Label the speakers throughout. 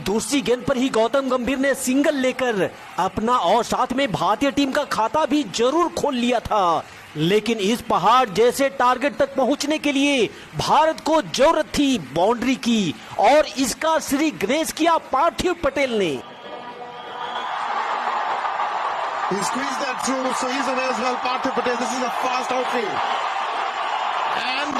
Speaker 1: दूसरी गेंद पर ही गौतम गंभीर ने सिंगल लेकर अपना और साथ में भारतीय टीम का खाता भी जरूर खोल लिया था, लेकिन इस पहाड़ जैसे टारगेट तक पहुंचने के लिए भारत को जरूरत थी बाउंड्री की, और इसका श्री गणेश किया पार्थिव पटेल ने।
Speaker 2: He squeezed that through, so he's away as well. Parthiv Patel, this is a fast outfield. And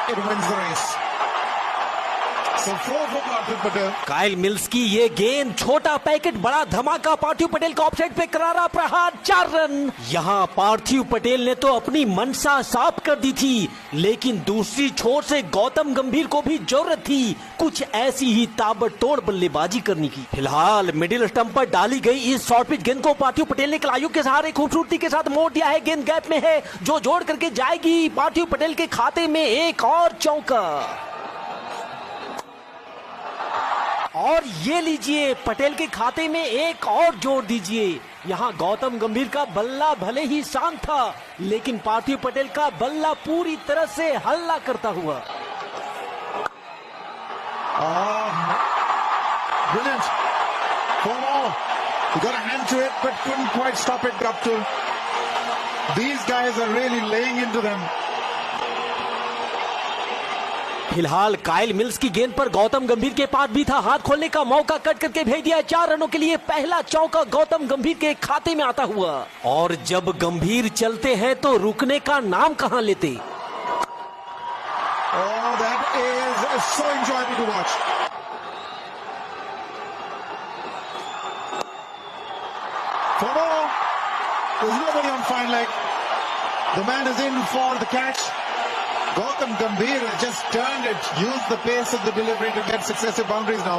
Speaker 2: it wins the race. So 4 for Parthiv Patel.
Speaker 1: Kyle mills की ये गेंद, छोटा पैकेट बड़ा धमाका, पार्थिव पटेल का ऑफसाइड पे करारा प्रहार, 4 रन। यहाँ पार्थिव पटेल ने तो अपनी मनसा साफ कर दी थी, लेकिन दूसरी छोर से गौतम गंभीर को भी जरूरत थी कुछ ऐसी ही ताबड़तोड़ बल्लेबाजी करने की। फिलहाल मिडिल स्टंप पर डाली गई इस शॉर्ट पिच गेंद को पार्थिव पटेल ने कलाइयों के सहारे खूबसूरती के साथ मोड़ दिया है। गेंद गैप में है जो जोड़ करके जाएगी पार्थिव पटेल के खाते में एक और चौका। और ये लीजिए, पटेल के खाते में एक और जोड़ दीजिए। यहाँ गौतम गंभीर का बल्ला भले ही शांत था, लेकिन पार्थिव पटेल का बल्ला पूरी तरह से हल्ला करता हुआ।
Speaker 2: Brilliant. 4 more. He got a hand to it, but couldn't quite stop it, Gupta. These guys are really laying into them.
Speaker 1: फिलहाल काइल मिल्स की गेंद पर गौतम गंभीर के पास भी था हाथ खोलने का मौका, कट करके भेज दिया 4 रनों के लिए। पहला चौका गौतम गंभीर के खाते में आता हुआ। और जब गंभीर चलते हैं तो रुकने का नाम कहां लेते।
Speaker 2: Oh, that is so enjoyable to watch. For more, there's nobody on fine leg. The man is in for the catch. Gautam Gambhir has just turned it, used the pace of the delivery to get successive boundaries now.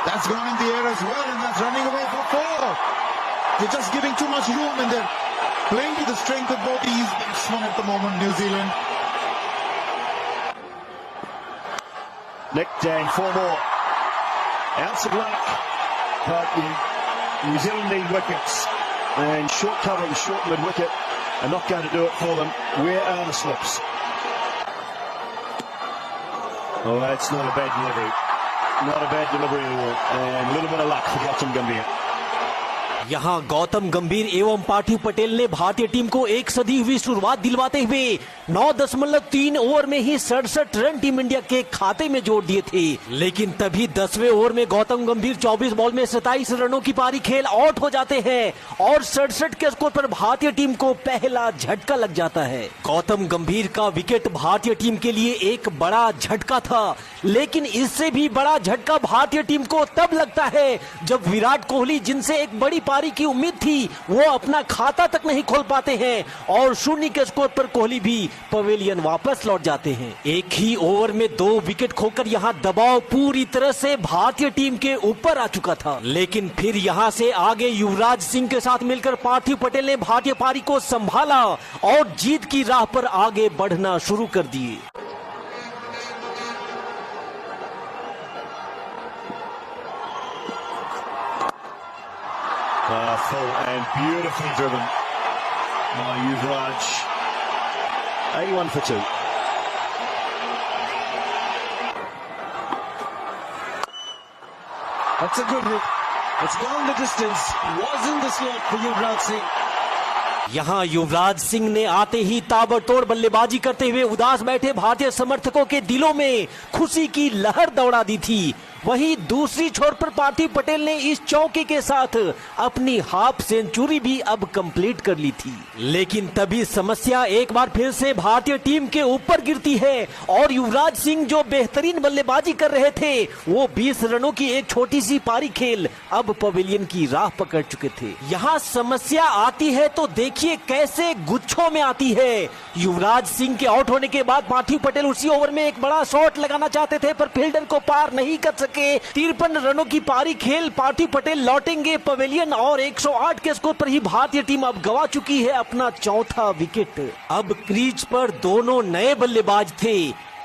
Speaker 2: That's gone in the air as well, and that's running away for 4. They're just giving too much room, and they're playing to the strength of both these batsmen at the moment, New Zealand.
Speaker 3: Nick Dan, 4 more. Ounce of luck, but New Zealand need wickets, and short cover and short mid wicket are not going to do it for them. Where are the slips? Oh, that's not a bad delivery. Not a bad delivery at all. And a little bit of luck for Gautam Gambhir.
Speaker 1: यहाँ गौतम गंभीर एवं पार्थिव पटेल ने भारतीय team को एक सदी हुई शुरुआत दिलवाते हुए 9.3 ओवर में ही 67 रन टीम इंडिया के खाते में जोड़ दिए थे। लेकिन तभी 10वें ओवर में गौतम गंभीर 24 बॉल में 27 रनों की पारी खेल आउट हो जाते हैं और 67 के स्कोर पर भारतीय टीम को पहला झटका लग जाता है। गौतम गंभीर का विकेट भारतीय टीम के लिए एक बड़ा झटका था, लेकिन इससे भी बड़ा झटका भारतीय टीम को तब लगता है जब विराट कोहली, जिनसे एक बड़ी पारी की उम्मीद थी, वो अपना खाता तक नहीं खोल पाते हैं और 0 के स्कोर पर कोहली भी पवेलियन वापस लौट जाते हैं। एक ही ओवर में 2 विकेट खोकर यहाँ दबाव पूरी तरह से भारतीय टीम के ऊपर आ चुका था, लेकिन फिर यहाँ से आगे युवराज सिंह के साथ मिलकर पार्थिव पटेल ने भारतीय पारी को संभाला और जीत की राह पर आगे बढ़ना शुरू कर दिए।
Speaker 3: Full and beautifully driven by Yuvraj. 81 for 2.
Speaker 4: That's a good hit. It's gone the distance. Wasn't the slot for Yuvraj Singh.
Speaker 1: यहाँ युवराज सिंह ने आते ही ताबड़तोड़ बल्लेबाजी करते हुए उदास बैठे भारतीय समर्थकों के दिलों में खुशी की लहर दौड़ा दी थी। वहीं दूसरी छोर पर पार्थिव पटेल ने इस चौके के साथ अपनी हाफ सेंचुरी भी अब कंप्लीट कर ली थी। लेकिन तभी समस्या एक बार फिर से भारतीय टीम के ऊपर गिरती है और युवराज सिंह, जो बेहतरीन बल्लेबाजी कर रहे थे, वो 20 रनों की एक छोटी सी पारी खेल अब पवेलियन की राह पकड़ चुके थे। यहाँ समस्या आती है तो देखिए कैसे गुच्छों में आती है। युवराज सिंह के आउट होने के बाद पार्थिव पटेल उसी ओवर में एक बड़ा शॉट लगाना चाहते थे, पर फील्डर को पार नहीं कर सके। 53 रनों की पारी खेल पार्थिव पटेल लौटेंगे पवेलियन और 108 के स्कोर पर ही भारतीय टीम अब गंवा चुकी है अपना चौथा विकेट। अब क्रीज पर दोनों नए बल्लेबाज थे।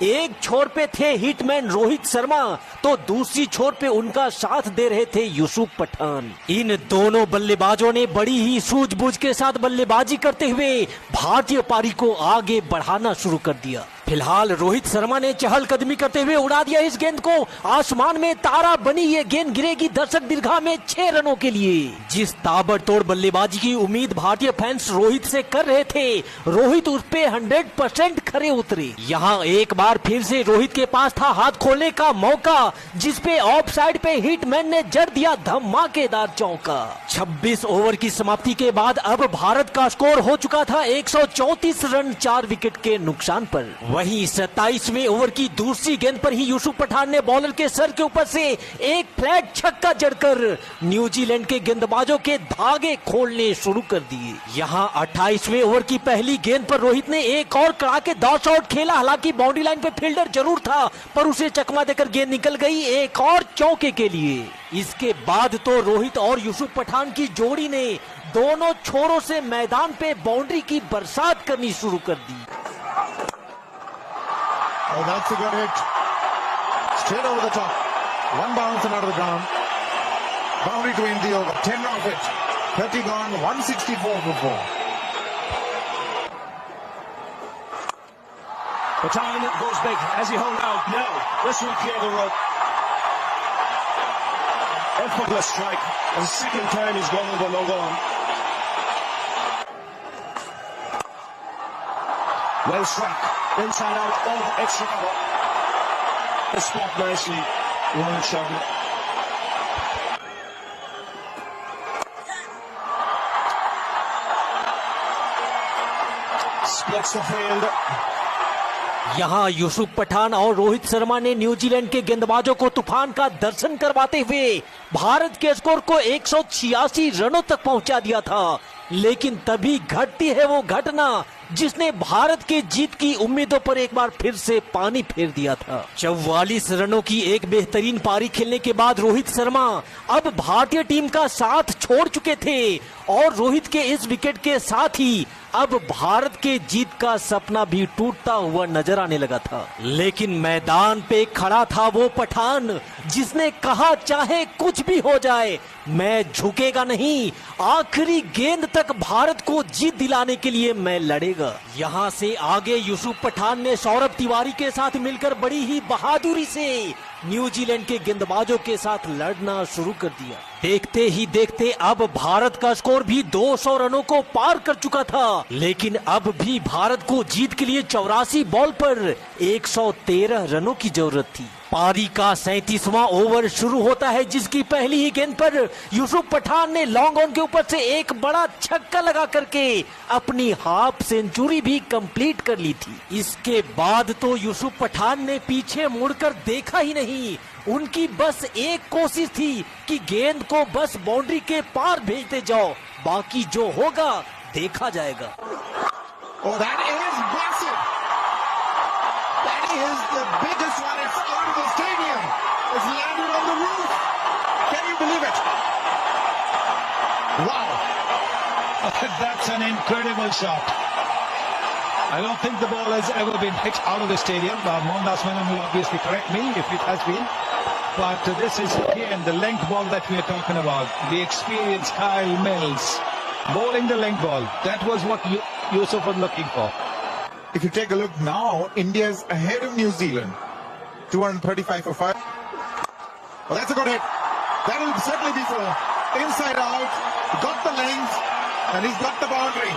Speaker 1: एक छोर पे थे हिटमैन रोहित शर्मा, तो दूसरी छोर पे उनका साथ दे रहे थे यूसुफ पठान। इन दोनों बल्लेबाजों ने बड़ी ही सूझबूझ के साथ बल्लेबाजी करते हुए भारतीय पारी को आगे बढ़ाना शुरू कर दिया। फिलहाल रोहित शर्मा ने चहलकदमी करते हुए उड़ा दिया इस गेंद को आसमान में, तारा बनी ये गेंद गिरेगी दर्शक दीर्घा में 6 रनों के लिए। जिस ताबड़तोड़ बल्लेबाजी की उम्मीद भारतीय फैंस रोहित से कर रहे थे, रोहित उस पे 100% खरे उतरे। यहाँ एक बार फिर से रोहित के पास था हाथ खोलने का मौका, जिसपे ऑफ साइड पे हिटमैन ने जड़ दिया धमाकेदार चौका। 26 ओवर की समाप्ति के बाद अब भारत का स्कोर हो चुका था 134 रन 4 विकेट के नुकसान पर। वहीं 27वें ओवर की दूसरी गेंद पर ही यूसुफ पठान ने बॉलर के सर के ऊपर से एक फ्लैट छक्का जड़कर न्यूजीलैंड के गेंदबाजों के धागे खोलने शुरू कर दिए। यहां 28वें ओवर की पहली गेंद पर रोहित ने एक और कड़ाकेदार शॉट खेला। हालांकि बाउंड्री लाइन पे फील्डर जरूर था, पर उसे चकमा देकर गेंद निकल गई एक और चौके के लिए। इसके बाद तो रोहित और यूसुफ पठान की जोड़ी ने दोनों छोरों से मैदान पे बाउंड्री की बरसात करनी शुरू कर दी।
Speaker 2: Oh, that's a good hit. Straight over the top. One bounce and out of the ground. Boundary to end the over. 10 off it. 30 gone. 164 for 4.
Speaker 3: Patan goes big. Has he hung out? No. This will clear the rope. Effortless strike. The second time he's gone over long on. Well struck. Inside out, over extra cover. The spot nicely. One shot. Splits the field.
Speaker 1: यहाँ यूसुफ पठान और रोहित शर्मा ने New Zealand के गेंदबाजों को तूफान का दर्शन करवाते हुए भारत के स्कोर को 186 रनों तक पहुंचा दिया था। लेकिन तभी घटती है वो घटना जिसने भारत के जीत की उम्मीदों पर एक बार फिर से पानी फेर दिया था। 44 रनों की एक बेहतरीन पारी खेलने के बाद रोहित शर्मा अब भारतीय टीम का साथ छोड़ चुके थे और रोहित के इस विकेट के साथ ही अब भारत के जीत का सपना भी टूटता हुआ नजर आने लगा था। लेकिन मैदान पे खड़ा था वो पठान जिसने कहा चाहे कुछ भी हो जाए मैं झुकेगा नहीं, आखिरी गेंद तक भारत को जीत दिलाने के लिए मैं लड़ेगा। यहाँ से आगे यूसुफ पठान ने सौरभ तिवारी के साथ मिलकर बड़ी ही बहादुरी से न्यूजीलैंड के गेंदबाजों के साथ लड़ना शुरू कर दिया। देखते ही देखते अब भारत का स्कोर भी 200 रनों को पार कर चुका था। लेकिन अब भी भारत को जीत के लिए 84 बॉल पर 113 रनों की जरूरत थी। पारी का 37वां ओवर शुरू होता है, जिसकी पहली ही गेंद पर यूसुफ पठान ने लॉन्ग ऑन के ऊपर से एक बड़ा छक्का लगा करके अपनी हाफ सेंचुरी भी कंप्लीट कर ली थी। इसके बाद तो यूसुफ पठान ने पीछे मुड़कर देखा ही नहीं। उनकी बस एक कोशिश थी कि गेंद को बस बाउंड्री के पार भेजते जाओ, बाकी जो होगा देखा जाएगा।
Speaker 2: Oh, that is massive. That is the biggest one. It's out of the stadium. It's landed on the roof. Can you believe it? Wow.
Speaker 5: That's an incredible shot. I don't think the ball has ever been hit out of the stadium. Mohandas Menon will obviously correct me if it has been. But this is again the length ball that we are talking about. The experienced Kyle Mills bowling the length ball. That was what Yusuf was looking for.
Speaker 2: If you take a look now, India is ahead of New Zealand. 235 for 5. Well, that's a good hit. That will certainly be for inside out. Got the length and he's got the boundary.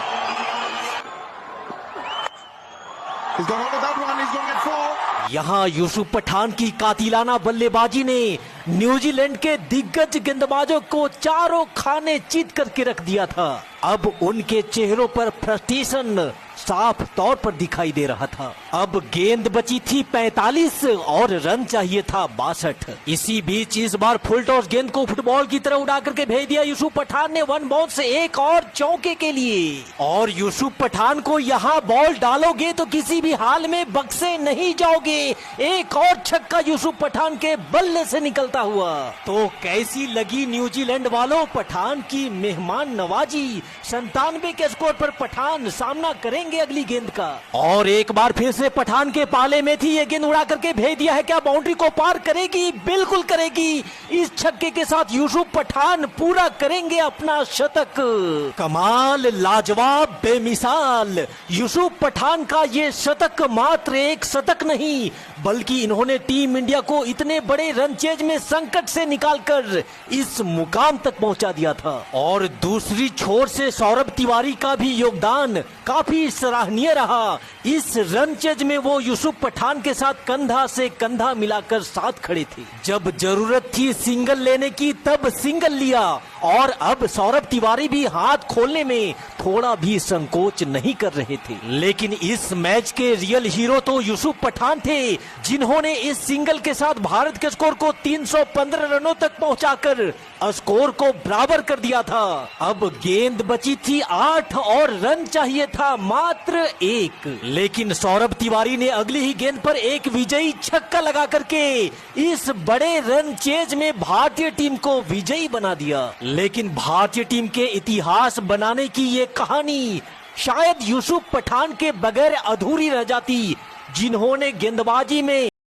Speaker 2: He's got hold of that one. He's going to get 4.
Speaker 1: यहाँ यूसुफ पठान की कातिलाना बल्लेबाजी ने New Zealand के दिग्गज गेंदबाजों को चारों खाने चीत करके रख दिया था। अब उनके चेहरों पर फ्रस्ट्रेशन साफ तौर पर दिखाई दे रहा था। अब गेंद बची थी 45 और रन चाहिए था 62। इसी बीच इस बार फुल टॉस गेंद को फुटबॉल की तरह उड़ा करके भेज दिया यूसुफ पठान ने वन बाउंस से एक और चौके के लिए। और यूसुफ पठान को यहाँ बॉल डालोगे तो किसी भी हाल में बक्से नहीं जाओगे। एक और छक्का यूसुफ पठान के बल्ले से निकलता हुआ। तो कैसी लगी न्यूजीलैंड वालों पठान की मेहमान नवाजी? 97 के स्कोर पर पठान सामना करेंगे करेंगे अगली गेंद का। और एक बार फिर से पठान के पाले में थी ये गेंद, उड़ा करके भेज दिया है, क्या बाउंड्री को पार करेगी? बिल्कुल करेगी। इस छक्के के साथ यूसुफ पठान पूरा करेंगे अपना शतक। कमाल, लाजवाब, बेमिसाल यूसुफ पठान का ये शतक मात्र एक शतक नहीं, बल्कि इन्होंने टीम इंडिया को इतने बड़े रन चेज में संकट से निकालकर इस मुकाम तक पहुंचा दिया था। और दूसरी छोर से सौरभ तिवारी का भी योगदान काफी सराहनीय रहा। इस रन चेज में वो यूसुफ पठान के साथ कंधा से कंधा मिलाकर साथ खड़े थे। जब जरूरत थी सिंगल लेने की तब सिंगल लिया, और अब सौरभ तिवारी भी हाथ खोलने में थोड़ा भी संकोच नहीं कर रहे थे। लेकिन इस मैच के रियल हीरो तो यूसुफ पठान थे, जिन्होंने इस सिंगल के साथ भारत के स्कोर को 315 रनों तक पहुंचाकर स्कोर को बराबर कर दिया था। अब गेंद बची थी 8 और रन चाहिए था मात्र 1। लेकिन सौरभ तिवारी ने अगली ही गेंद पर एक विजयी छक्का लगा करके इस बड़े रन चेज में भारतीय टीम को विजयी बना दिया। लेकिन भारतीय टीम के इतिहास बनाने की ये कहानी शायद यूसुफ पठान के बगैर अधूरी रह जाती, जिन्होंने गेंदबाजी में